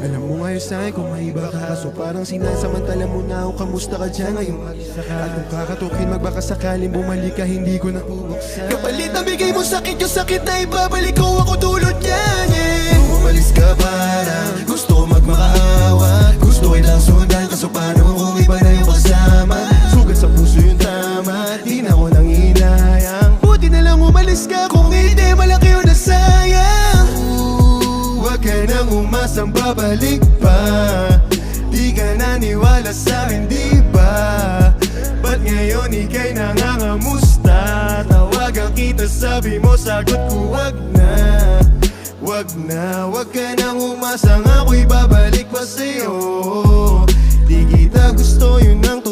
Alam mo ngayon sa'kin kung may iba ka, kaso parang sinasamantala mo na ako. Kamusta ka dyan ngayong mag-isa ka? At kung kakatukin magbaka sakaling bumalik ka, hindi ko na bubuksan. Kapalit na bigay mo sakit, yung sakit na ibabalik ko ako tulad yan, yeah. Kung umalis ka parang gusto ko magmakaawa. Gusto kitang sundan, kaso paano kung iba na yung kasama? Sugat sa puso yung tama, di na ako nang hinayang. Buti na lang umalis ka, kung hindi malaki yung nasayang. Huwag ka nang umasang babalik pa. Di ka naniwala sa'kin, di ba? Ba't ngayon ika'y nangangamusta? Tawagan kita, sabi mo, sagot ko wag na. Wag na, wag ka nang umasang ako'y babalik pa sa'yo. Di kita gusto, yun ang